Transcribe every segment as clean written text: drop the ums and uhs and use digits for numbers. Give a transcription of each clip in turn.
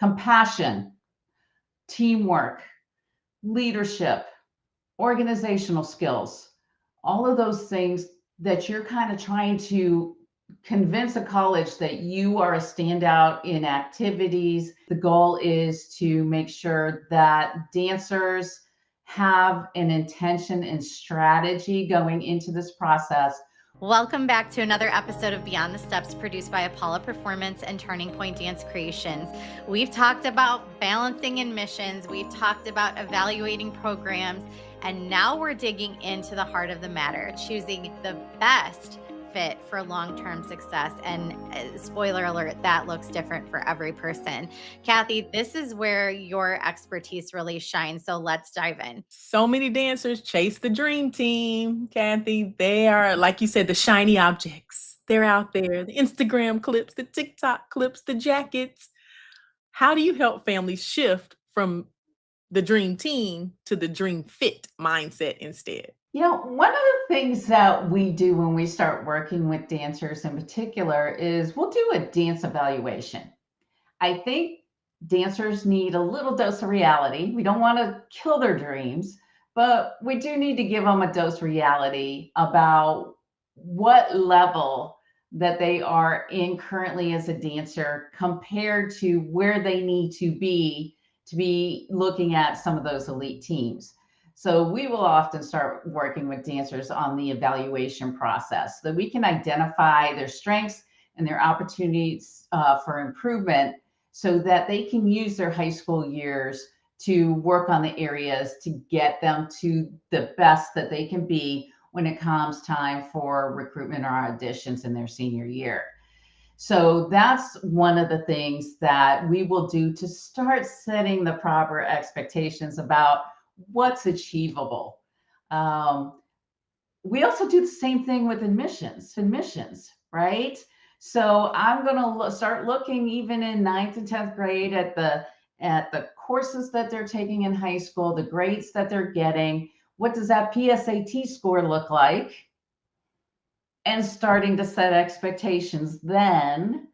compassion, teamwork, leadership, organizational skills, all of those things that you're kind of trying to convince a college that you are a standout in activities. The goal is to make sure that dancers have an intention and strategy going into this process. Welcome back to another episode of Beyond the Steps, produced by Apollo Performance and Turning Point Dance Creations. We've talked about balancing admissions, we've talked about evaluating programs, and now we're digging into the heart of the matter, choosing the best fit for long-term success. And spoiler alert, that looks different for every person. Kathy, this is where your expertise really shines. So let's dive in. So many dancers chase the dream team, Kathy. They are, like you said, the shiny objects. They're out there, the Instagram clips, the TikTok clips, the jackets. How do you help families shift from the dream team to the dream fit mindset instead? One of the things that we do when we start working with dancers in particular is we'll do a dance evaluation. I think dancers need a little dose of reality. We don't want to kill their dreams, but we do need to give them a dose of reality about what level that they are in currently as a dancer compared to where they need to be looking at some of those elite teams. So we will often start working with dancers on the evaluation process so that we can identify their strengths and their opportunities for improvement so that they can use their high school years to work on the areas to get them to the best that they can be when it comes time for recruitment or auditions in their senior year. So that's one of the things that we will do to start setting the proper expectations about what's achievable. We also do the same thing with admissions, right? So I'm going to start looking even in 9th and 10th grade at the courses that they're taking in high school, the grades that they're getting. What does that PSAT score look like? And starting to set expectations then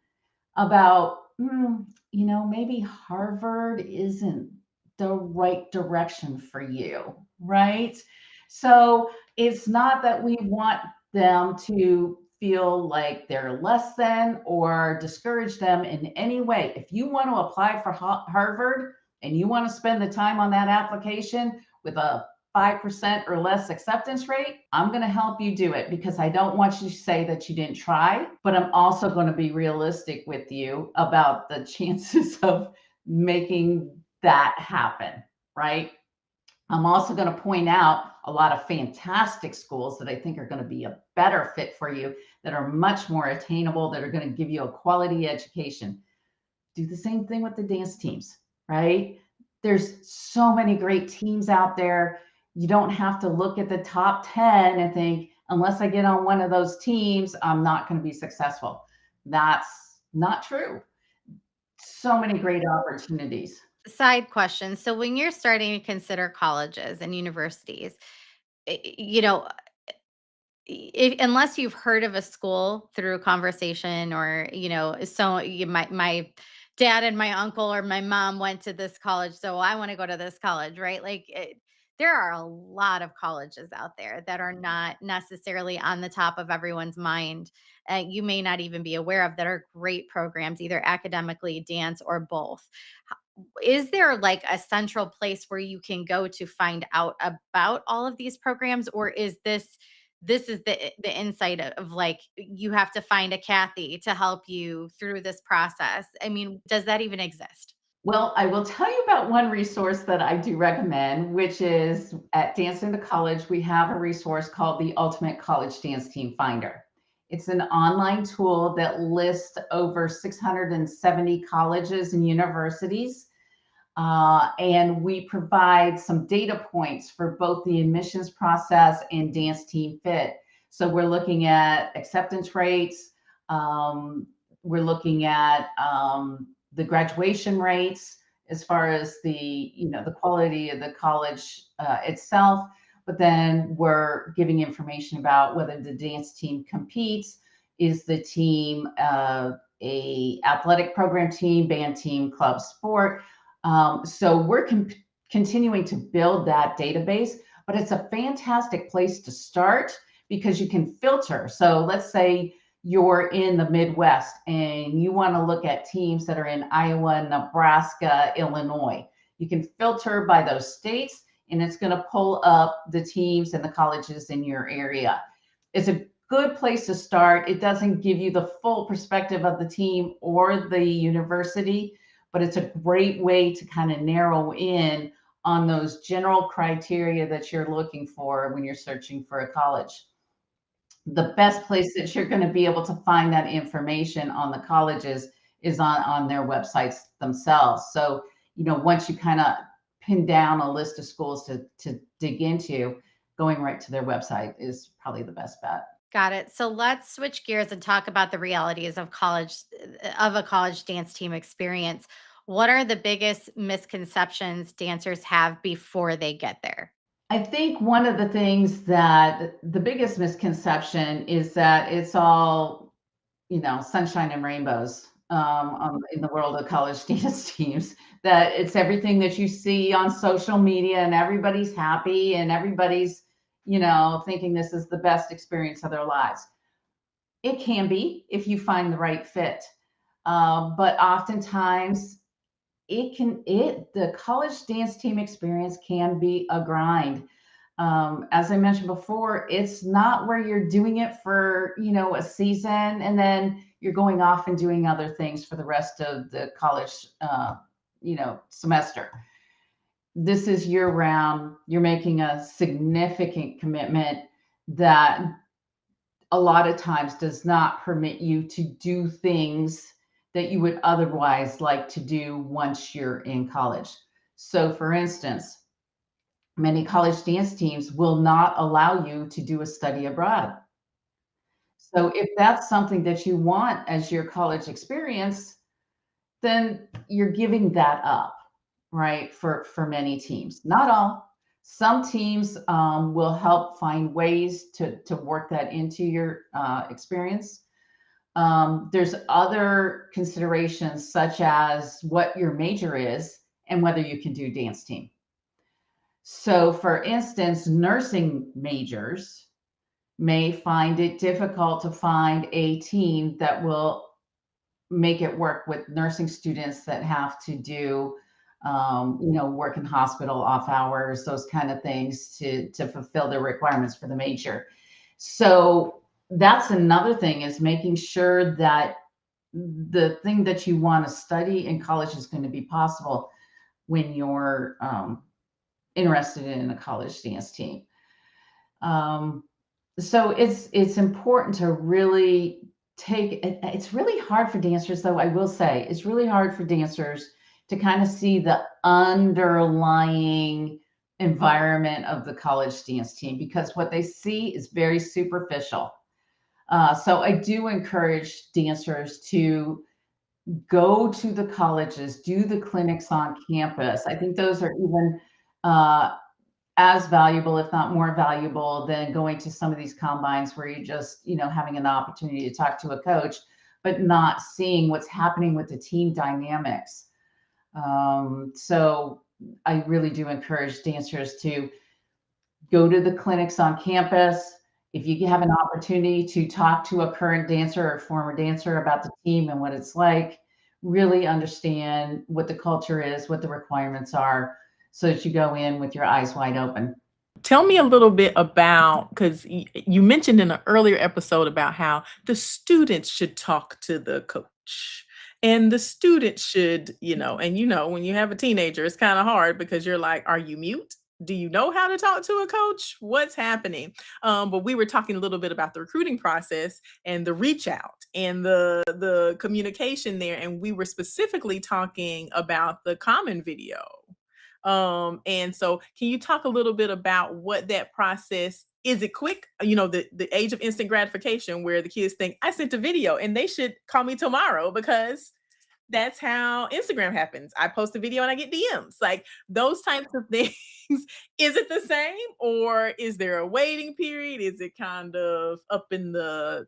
about, maybe Harvard isn't the right direction for you, right? So it's not that we want them to feel like they're less than or discourage them in any way. If you want to apply for Harvard and you want to spend the time on that application with a 5% or less acceptance rate, I'm going to help you do it because I don't want you to say that you didn't try, but I'm also going to be realistic with you about the chances of making that happen, right? I'm also going to point out a lot of fantastic schools that I think are going to be a better fit for you, that are much more attainable, that are going to give you a quality education. Do the same thing with the dance teams, right? There's so many great teams out there. You don't have to look at the top 10 and think, unless I get on one of those teams, I'm not going to be successful. That's not true. So many great opportunities. Side question. So when you're starting to consider colleges and universities, unless you've heard of a school through a conversation or, my dad and my uncle or my mom went to this college, so I want to go to this college, right? There are a lot of colleges out there that are not necessarily on the top of everyone's mind. You may not even be aware of that are great programs, either academically, dance, or both. Is there like a central place where you can go to find out about all of these programs, or is this is the insight of like you have to find a Kathy to help you through this process? I mean, does that even exist? Well, I will tell you about one resource that I do recommend, which is at Dancing to College, we have a resource called the Ultimate College Dance Team Finder. It's an online tool that lists over 670 colleges and universities. And we provide some data points for both the admissions process and dance team fit. So we're looking at acceptance rates. We're looking at the graduation rates as far as the quality of the college itself. But then we're giving information about whether the dance team competes. Is the team a athletic program team, band team, club, sport. So we're continuing to build that database, but it's a fantastic place to start because you can filter. So let's say you're in the Midwest and you want to look at teams that are in Iowa, Nebraska, Illinois. You can filter by those states and it's going to pull up the teams and the colleges in your area. It's a good place to start. It doesn't give you the full perspective of the team or the university, but it's a great way to kind of narrow in on those general criteria that you're looking for when you're searching for a college. The best place that you're going to be able to find that information on the colleges is on their websites themselves. So, once you kind of pin down a list of schools to dig into, going right to their website is probably the best bet. Got it. So let's switch gears and talk about the realities of a college dance team experience. What are the biggest misconceptions dancers have before they get there? I think one of the things that the biggest misconception is that it's all, sunshine and rainbows in the world of college dance teams, that it's everything that you see on social media and everybody's happy and everybody's, thinking this is the best experience of their lives. It can be if you find the right fit. But oftentimes the college dance team experience can be a grind. As I mentioned before, it's not where you're doing it for, a season and then you're going off and doing other things for the rest of the college, semester. This is year round. You're making a significant commitment that a lot of times does not permit you to do things that you would otherwise like to do once you're in college. So, for instance, many college dance teams will not allow you to do a study abroad. So, if that's something that you want as your college experience, then you're giving that up, right? For many teams, not all. Some teams will help find ways to work that into your experience. There's other considerations such as what your major is and whether you can do dance team. So, for instance, nursing majors may find it difficult to find a team that will make it work with nursing students that have to do, work in hospital off hours, those kind of things to fulfill their requirements for the major. So that's another thing is making sure that the thing that you want to study in college is going to be possible when you're interested in a college dance team. Um, so it's important to really it's really hard for dancers, though, I will say it's really hard for dancers to kind of see the underlying environment of the college dance team because what they see is very superficial. So I do encourage dancers to go to the colleges, do the clinics on campus. I think those are even uh, as valuable, if not more valuable, than going to some of these combines where you're just, having an opportunity to talk to a coach, but not seeing what's happening with the team dynamics. So I really do encourage dancers to go to the clinics on campus. If you have an opportunity to talk to a current dancer or former dancer about the team and what it's like, really understand what the culture is, what the requirements are, so that you go in with your eyes wide open. Tell me a little bit about because you mentioned in an earlier episode about how the students should talk to the coach. And the students should, when you have a teenager, it's kind of hard because you're like, are you mute? Do you know how to talk to a coach? What's happening? But we were talking a little bit about the recruiting process and the reach out and the communication there. And we were specifically talking about the common video. And so can you talk a little bit about what that process is? It quick? The age of instant gratification where the kids think I sent a video and they should call me tomorrow because that's how Instagram happens. I post a video and I get DMs. Like those types of things. Is it the same or is there a waiting period? Is it kind of up in the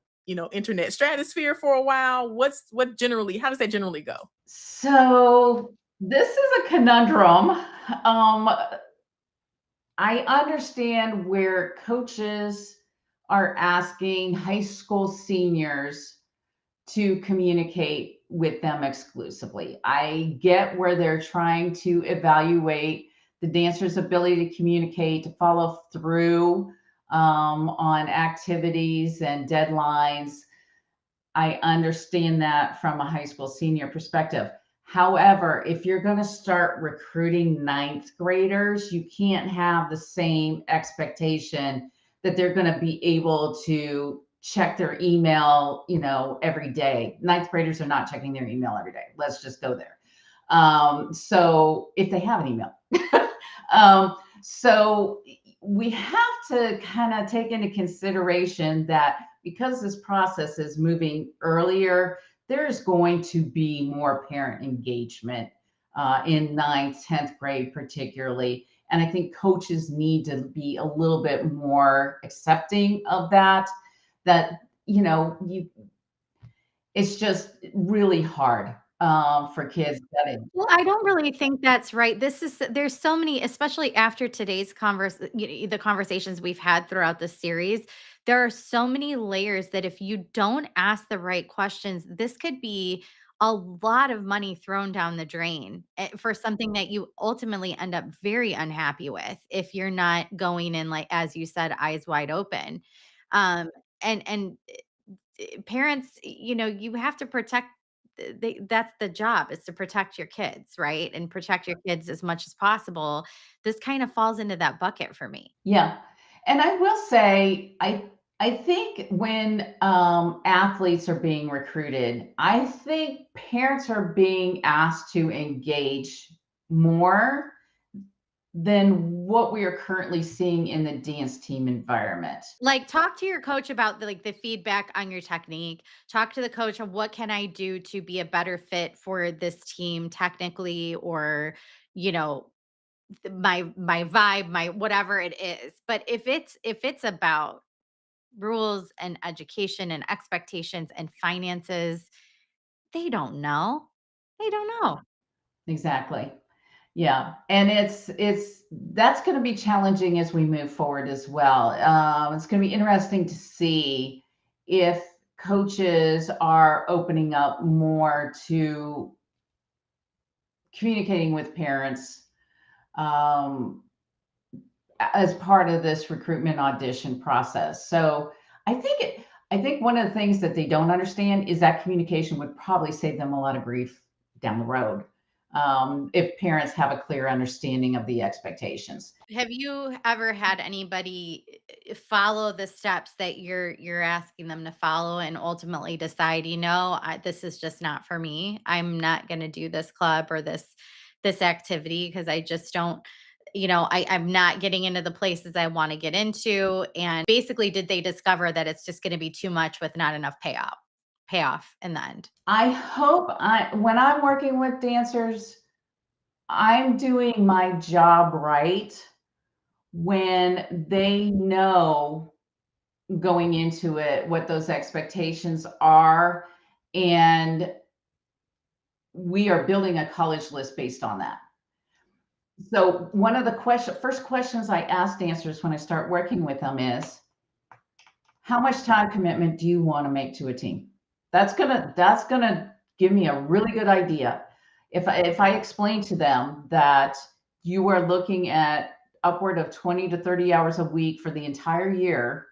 internet stratosphere for a while? How does that generally go? So this is a conundrum. I understand where coaches are asking high school seniors to communicate with them exclusively. I get where they're trying to evaluate the dancer's ability to communicate, to follow through on activities and deadlines. I understand that from a high school senior perspective. However, if you're going to start recruiting ninth graders, you can't have the same expectation that they're going to be able to check their email, every day. Ninth graders are not checking their email every day. Let's just go there. So if they have an email, so we have to kind of take into consideration that because this process is moving earlier, there's going to be more parent engagement in ninth, 10th grade, particularly. And I think coaches need to be a little bit more accepting of that, it's just really hard for kids getting. Well, I don't really think that's right. There's so many, especially after today's the conversations we've had throughout the series, there are so many layers that if you don't ask the right questions, this could be a lot of money thrown down the drain for something that you ultimately end up very unhappy with if you're not going in, like, as you said, eyes wide open. And parents, you have to protect that's the job, is to protect your kids, right? And protect your kids as much as possible. This kind of falls into that bucket for me. Yeah. And I will say, I think when athletes are being recruited, I think parents are being asked to engage more than what we are currently seeing in the dance team environment. Like, talk to your coach about the feedback on your technique. Talk to the coach of what can I do to be a better fit for this team technically, or, you know, my vibe, my whatever it is. But if it's about rules and education and expectations and finances, they don't know. They don't know. Exactly. Yeah, and it's that's going to be challenging as we move forward as well. It's going to be interesting to see if coaches are opening up more to communicating with parents um, as part of this recruitment audition process. So I think one of the things that they don't understand is that communication would probably save them a lot of grief down the road if parents have a clear understanding of the expectations. Have you ever had anybody follow the steps that you're asking them to follow and ultimately decide, this is just not for me. I'm not going to do this club or this activity because I just don't, I'm not getting into the places I want to get into. And basically, did they discover that it's just going to be too much with not enough payoff in the end? I hope when I'm working with dancers, I'm doing my job right when they know going into it what those expectations are, and we are building a college list based on that. So one of the first questions I ask dancers when I start working with them is, how much time commitment do you want to make to a team? That's gonna give me a really good idea. If I explain to them that you are looking at upward of 20 to 30 hours a week for the entire year,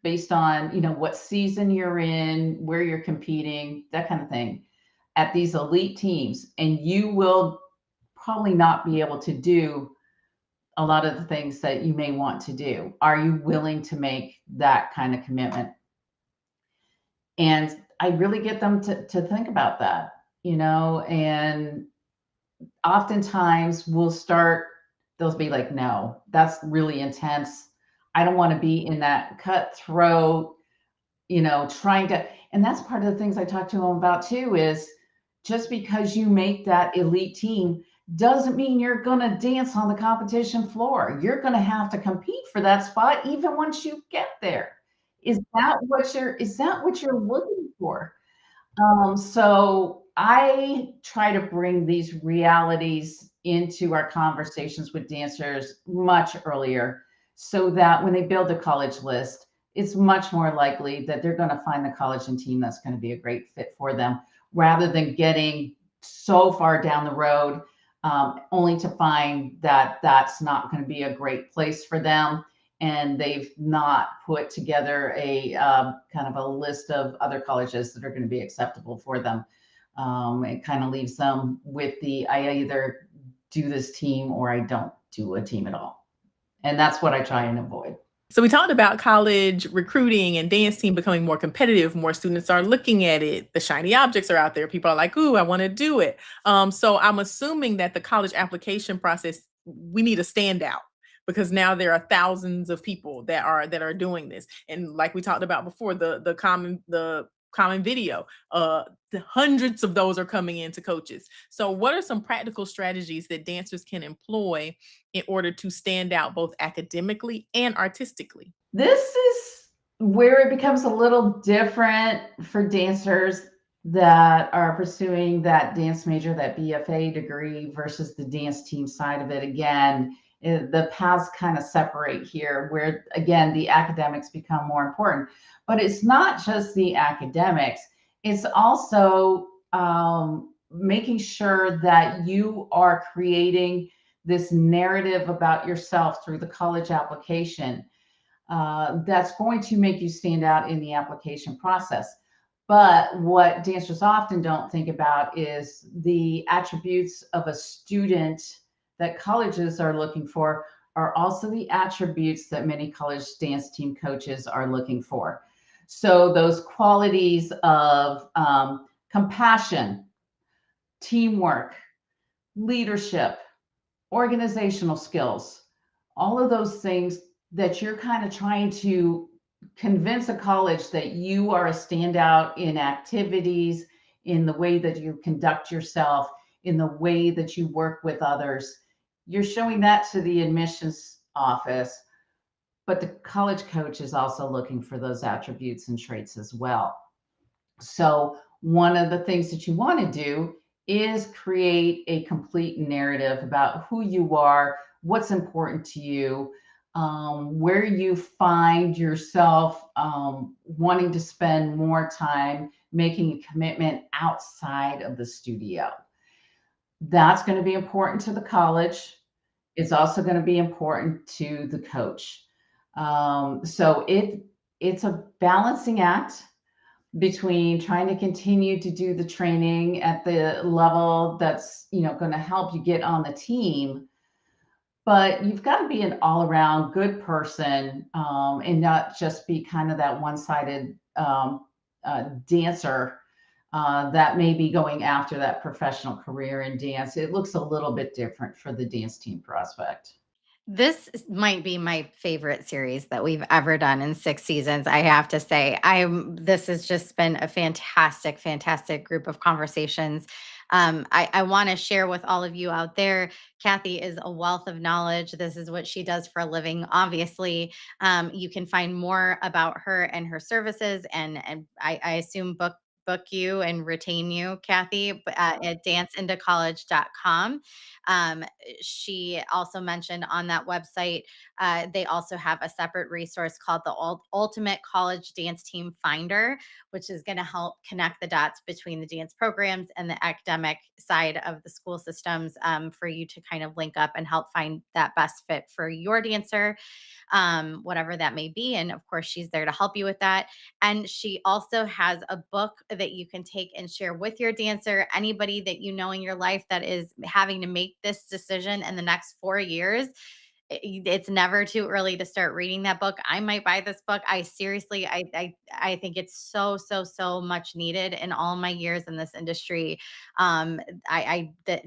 based on what season you're in, where you're competing, that kind of thing, at these elite teams, and you will probably not be able to do a lot of the things that you may want to do. Are you willing to make that kind of commitment? And I really get them to think about that, and oftentimes they'll be like, no, that's really intense. I don't want to be in that cutthroat, trying to, and that's part of the things I talk to them about too, is just because you make that elite team doesn't mean you're going to dance on the competition floor. You're going to have to compete for that spot even once you get there. Is that what you're looking for? So I try to bring these realities into our conversations with dancers much earlier so that when they build a college list, it's much more likely that they're going to find the college and team that's going to be a great fit for them rather than getting so far down the road only to find that that's not going to be a great place for them and they've not put together a kind of a list of other colleges that are going to be acceptable for them. It kind of leaves them with I either do this team or I don't do a team at all. And that's what I try and avoid. So we talked about college recruiting and dance team becoming more competitive. More students are looking at it. The shiny objects are out there. People are like, "Ooh, I want to do it." So I'm assuming that the college application process, we need a standout because now there are thousands of people that are doing this. And like we talked about before, the common video, the hundreds of those are coming into coaches. So what are some practical strategies that dancers can employ in order to stand out both academically and artistically? This is where it becomes a little different for dancers that are pursuing that dance major, that BFA degree versus the dance team side of it. Again, the paths kind of separate here, where again, the academics become more important. But it's not just the academics, it's also making sure that you are creating this narrative about yourself through the college application that's going to make you stand out in the application process. But what dancers often don't think about is the attributes of a student that colleges are looking for are also the attributes that many college dance team coaches are looking for. So those qualities of compassion, teamwork, leadership, organizational skills, all of those things that you're kind of trying to convince a college that you are a standout in activities, in the way that you conduct yourself, in the way that you work with others. You're showing that to the admissions office, but the college coach is also looking for those attributes and traits as well. So one of the things that you want to do is create a complete narrative about who you are, what's important to you, where you find yourself wanting to spend more time making a commitment outside of the studio. That's going to be important to the college. It's also going to be important to the coach. So it's a balancing act between trying to continue to do the training at the level that's going to help you get on the team, but you've got to be an all-around good person and not just be kind of that one-sided dancer that may be going after that professional career in dance. It looks a little bit different for the dance team prospect. Might be my favorite series that we've ever done in 6 seasons, I have to say. This has just been a fantastic, fantastic group of conversations. I want to share with all of you out there, Kathy is a wealth of knowledge. This is what she does for a living. Obviously, you can find more about her and her services, and I assume book you and retain you, Kathy, at danceintocollege.com. Um, she also mentioned on that website, they also have a separate resource called the Ultimate College Dance Team Finder, which is going to help connect the dots between the dance programs and the academic side of the school systems for you to kind of link up and help find that best fit for your dancer, whatever that may be. And of course, she's there to help you with that. And she also has a book that you can take and share with your dancer, anybody that you know in your life that is having to make this decision in the next 4 years. It's never too early to start reading that book. I might buy this book. I seriously, I think it's so much needed in all my years in this industry. I that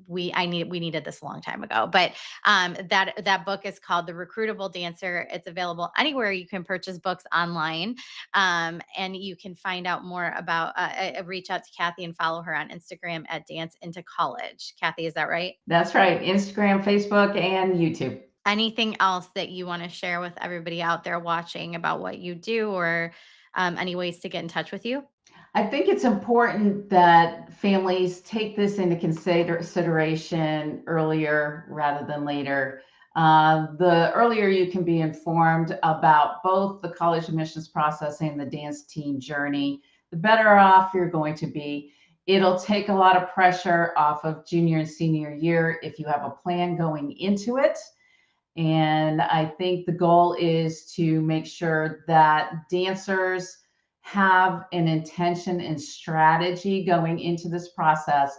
we needed this a long time ago, but that book is called The Recruitable Dancer. It's available anywhere you can purchase books online, and you can find out more about. Reach out to Kathy and follow her on Instagram at Dance Into College. Kathy, is that right? That's right. Instagram, Facebook, and YouTube. Anything else that you want to share with everybody out there watching about what you do, or any ways to get in touch with you? I think it's important that families take this into consideration earlier rather than later. The earlier you can be informed about both the college admissions process and the dance team journey, the better off you're going to be. It'll take a lot of pressure off of junior and senior year if you have a plan going into it. And I think the goal is to make sure that dancers have an intention and strategy going into this process,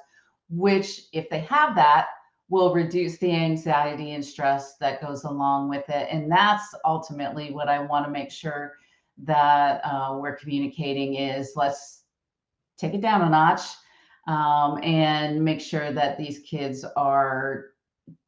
which, if they have that, will reduce the anxiety and stress that goes along with it. And that's ultimately what I want to make sure that we're communicating is, let's take it down a notch, and make sure that these kids are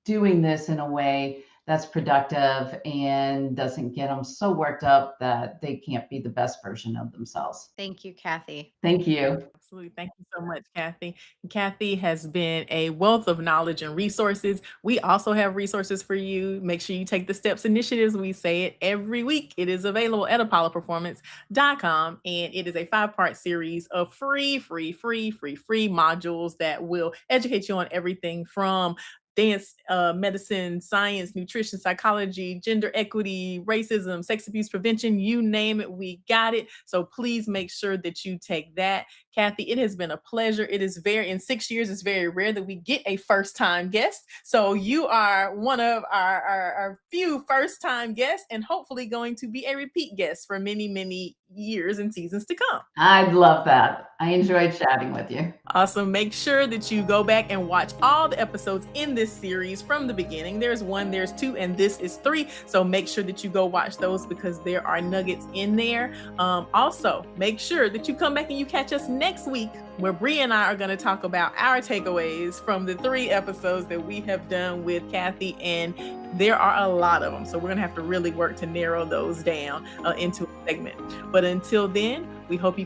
doing this in a way that's productive and doesn't get them so worked up that they can't be the best version of themselves. Thank you, Kathy. Thank you. Absolutely. Thank you so much, Kathy. Kathy has been a wealth of knowledge and resources. We also have resources for you. Make sure you take the steps initiatives. We say it every week. It is available at apolloperformance.com, and it is a 5-part series of free modules that will educate you on everything from dance, medicine, science, nutrition, psychology, gender equity, racism, sex abuse prevention, you name it, we got it. So please make sure that you take that. Kathy, it has been a pleasure. It is in 6 years, it's very rare that we get a first-time guest. So you are one of our few first-time guests, and hopefully going to be a repeat guest for many, many years and seasons to come. I'd love that. I enjoyed chatting with you. Awesome. Make sure that you go back and watch all the episodes in this series from the beginning. There's 1, there's 2, and this is 3. So make sure that you go watch those because there are nuggets in there. Also, make sure that you come back and you catch us next week, where Bree and I are going to talk about our takeaways from the 3 episodes that we have done with Kathy, and there are a lot of them. So we're going to have to really work to narrow those down into a segment. But until then, we hope you